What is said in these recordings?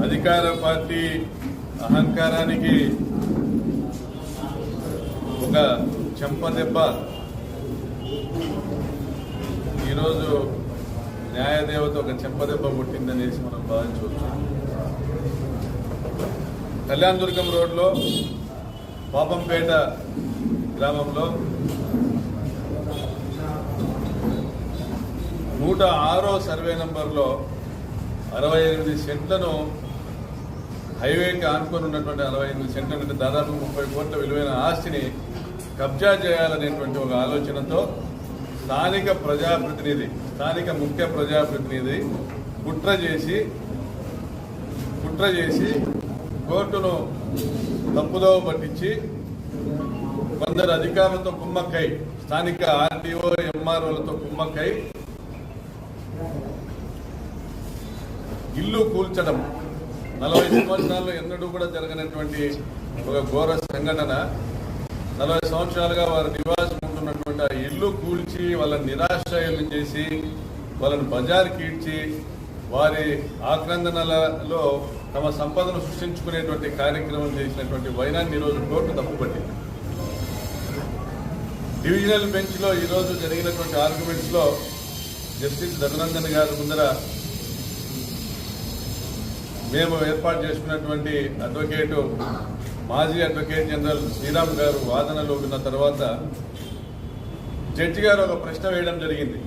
అధికార పార్టీ అహంకారానికి ఒక చెంపదెబ్బ ఈరోజు న్యాయదేవత ఒక చెంపదెబ్బ పుట్టిందనేసి మనం భావించవచ్చు. కళ్యాణదుర్గం రోడ్లో పాపంపేట గ్రామంలో 106వ సర్వే నంబర్లో 68 సెంట్లను హైవేకి ఆనుకొని ఉన్నటువంటి 68 సెంట్ల నుండి దాదాపు 30 కోట్ల విలువైన ఆస్తిని కబ్జా చేయాలనేటువంటి ఒక ఆలోచనతో స్థానిక ముఖ్య ప్రజాప్రతినిధి కుట్ర చేసి కోర్టును తప్పుదోవ పట్టించి కొందరు అధికారులతో కుమ్మక్కై స్థానిక ఆర్టీఓ ఎంఆర్ఓలతో కుమ్మక్కై ఇల్లు కూల్చడం 40 సంవత్సరాల్లో ఎన్నడూ కూడా జరగనటువంటి ఒక ఘోర సంఘటన. 40 సంవత్సరాలుగా వారు నివాసం ఉంటున్నటువంటి ఆ ఇల్లు కూల్చి వాళ్ళని నిరాశ్రయాలను చేసి వాళ్ళని బజార్కి ఈడ్చి వారి ఆక్రందనలలో తమ సంపదను సృష్టించుకునేటువంటి కార్యక్రమం చేసినటువంటి వైనాన్ని ఈరోజు కోర్టు తప్పుపట్టింది. డివిజనల్ బెంచ్లో ఈరోజు జరిగినటువంటి ఆర్గ్యుమెంట్స్లో జస్టిస్ రఘునందన్ గారి ముందర మేము ఏర్పాటు చేసుకున్నటువంటి మాజీ అడ్వకేట్ జనరల్ శ్రీరామ్ గారు వాదనలో ఉన్న తర్వాత జడ్జి గారు ఒక ప్రశ్న వేయడం జరిగింది.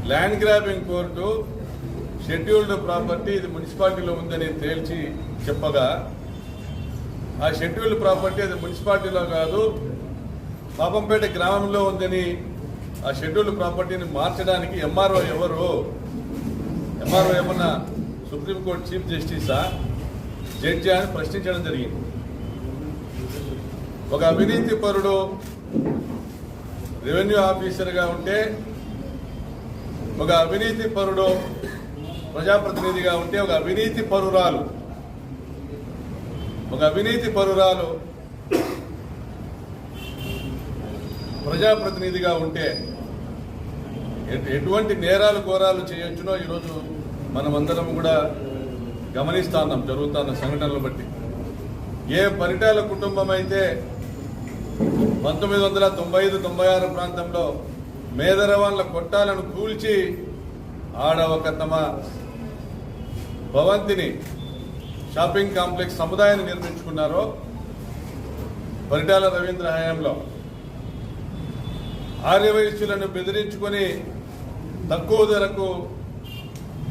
Land grabbing court scheduled property ఇది మున్సిపాలిటీలో ఉందని తేల్చి చెప్పగా ఆ షెడ్యూల్డ్ ప్రాపర్టీ అది మున్సిపాలిటీలో కాదు పాపంపేట గ్రామంలో ఉందని ఆ షెడ్యూల్డ్ ప్రాపర్టీని మార్చడానికి ఎంఆర్ఓ ఏమన్నా సుప్రీంకోర్టు చీఫ్ జస్టిసా జడ్జి అని ప్రశ్నించడం జరిగింది. ఒక అవినీతి పరుడు రెవెన్యూ ఆఫీసర్గా ఉంటే, ఒక అవినీతి పరుడు ప్రజాప్రతినిధిగా ఉంటే, ఒక అవినీతి పరురాలు ప్రజాప్రతినిధిగా ఉంటే ఎటువంటి నేరాలు ఘోరాలు చేయొచ్చునో ఈరోజు మనమందరం కూడా గమనిస్తా ఉన్నాం జరుగుతున్న సంఘటనలు బట్టి. ఏ పరిటాల కుటుంబం అయితే 1995-96 ప్రాంతంలో మేదరవాన్ల కొట్టాలను కూల్చి ఆడ ఒక తమ భవంతిని షాపింగ్ కాంప్లెక్స్ సముదాయాన్ని నిర్మించుకున్నారో పరిటాల రవీంద్ర హయాంలో ఆర్యవైశ్యులను బెదిరించుకొని తక్కువ ధరకు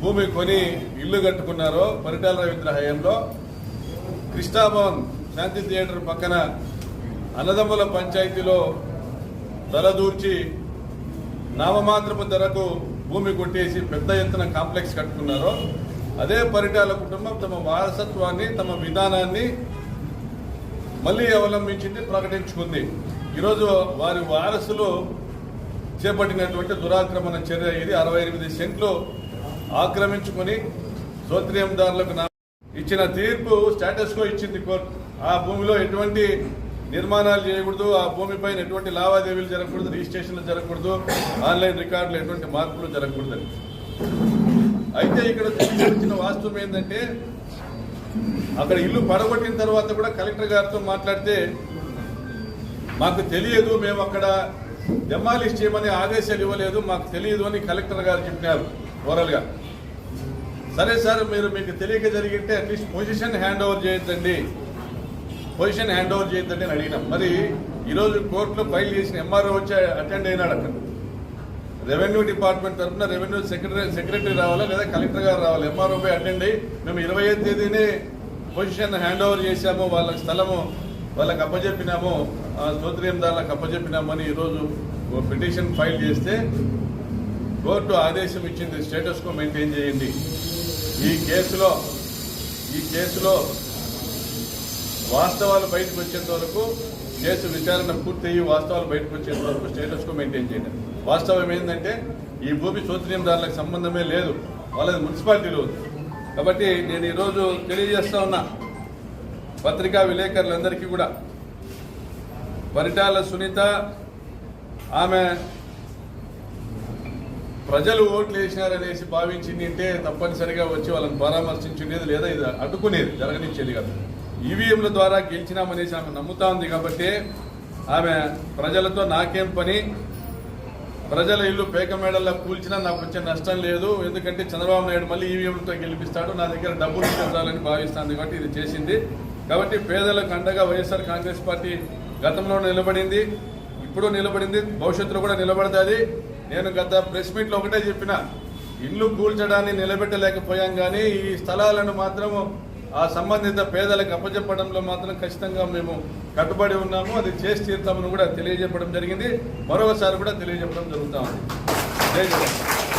భూమి కొని ఇల్లు కట్టుకున్నారో పరిటాల రవీంద్ర హయాంలో కృష్ణాభవన్ శాంతి థియేటర్ పక్కన అన్నదమ్ముల పంచాయతీలో తలదూర్చి నామమాత్రపు ధరకు భూమి కొట్టేసి పెద్ద ఎత్తున కాంప్లెక్స్ కట్టుకున్నారో అదే పరిటాల కుటుంబం తమ వారసత్వాన్ని తమ విధానాన్ని మళ్ళీ అవలంబించింది, ప్రకటించుకుంది. ఈరోజు వారి వారసులు చేపట్టినటువంటి దురాక్రమణ చర్య ఇది. 68 సెంట్లు ఆక్రమించుకొని సోత్రియందారులకు ఇచ్చిన తీర్పు స్టేటస్ కో ఇచ్చింది కోర్టు. ఆ భూమిలో ఎటువంటి నిర్మాణాలు చేయకూడదు, ఆ భూమిపైన ఎటువంటి లావాదేవీలు జరగకూడదు, రిజిస్ట్రేషన్లు జరగకూడదు, ఆన్లైన్ రికార్డులు ఎటువంటి మార్పులు జరగకూడదని. అయితే ఇక్కడ తెలిసిన వాస్తవం ఏంటంటే అక్కడ ఇల్లు పడగొట్టిన తర్వాత కూడా కలెక్టర్ గారితో మాట్లాడితే మాకు తెలియదు, మేము అక్కడ డెమాలిష్ చేయమని ఆదేశాలు ఇవ్వలేదు, మాకు తెలియదు అని కలెక్టర్ గారు చెప్పినారు ఓరల్గా. సరే సార్, మీకు తెలియక జరిగితే అట్లీస్ట్ పొజిషన్ హ్యాండ్ ఓవర్ చేయొద్దండి అని అడిగినాం. మరి ఈరోజు కోర్టులో ఫైల్ చేసిన ఎంఆర్ఓ వచ్చి అటెండ్ అయినాడు. అక్కడ రెవెన్యూ డిపార్ట్మెంట్ తరఫున రెవెన్యూ సెక్రటరీ రావాలా లేదా కలెక్టర్ గారు రావాలి. ఎంఆర్ఓ పై అటెండ్ అయ్యి మేము 25వ తేదీనే పొజిషన్ హ్యాండ్ ఓవర్ చేశాము, వాళ్ళకి స్థలము వాళ్ళకి అప్పచెప్పినాము, సోత్రియందారులకు అప్పచెప్పినామని ఈరోజు పిటిషన్ ఫైల్ చేస్తే కోర్టు ఆదేశం ఇచ్చింది, స్టేటస్ కో మెయింటైన్ చేయండి. ఈ కేసులో వాస్తవాలు బయటకు వచ్చేంత వరకు, కేసు విచారణ పూర్తయ్యి వాస్తవాలు బయటకు వచ్చేంత వరకు స్టేటస్ కో మెయింటైన్ చేయండి. వాస్తవం ఏంటంటే ఈ భూమి సోత్రియందారులకు సంబంధమే లేదు, వాళ్ళది మున్సిపాలిటీలో ఉంది. కాబట్టి నేను ఈరోజు తెలియజేస్తా ఉన్నా పత్రికా విలేకరులందరికీ కూడా, పరిటాల సునీత ఆమె ప్రజలు ఓట్లు వేసినారనేసి భావించిందంటే తప్పనిసరిగా వచ్చి వాళ్ళని పరామర్శించుండేది లేదా ఇది అడ్డుకునేది జరగనిచ్చేది కాదు. ఈవీఎంల ద్వారా గెలిచినామనేసి ఆమె నమ్ముతా ఉంది కాబట్టి ఆమె ప్రజలతో నాకేం పని, ప్రజల ఇల్లు పేక మేడల్లో కూల్చినా నాకు వచ్చే నష్టం లేదు, ఎందుకంటే చంద్రబాబు నాయుడు మళ్ళీ ఈవీఎంలతో గెలిపిస్తాడు, నా దగ్గర డబ్బులు ఇవ్వాలని భావిస్తుంది కాబట్టి ఇది చేసింది. కాబట్టి పేదలకు అండగా వైఎస్ఆర్ కాంగ్రెస్ పార్టీ గతంలో నిలబడింది, ఇప్పుడు నిలబడింది, భవిష్యత్తులో కూడా నిలబడుతుంది. నేను గత ప్రెస్ మీట్లో ఒకటే చెప్పిన, ఇల్లు కూల్చడాన్ని నిలబెట్టలేకపోయాం కానీ ఈ స్థలాలను మాత్రం ఆ సంబంధిత పేదలకు అప్పచెప్పడంలో మాత్రం ఖచ్చితంగా మేము కట్టుబడి ఉన్నాము. అది చేసి తీరుతామని కూడా తెలియజెప్పడం జరిగింది. మరొకసారి కూడా తెలియజెప్పడం జరుగుతూ ఉంది. జై జగన్.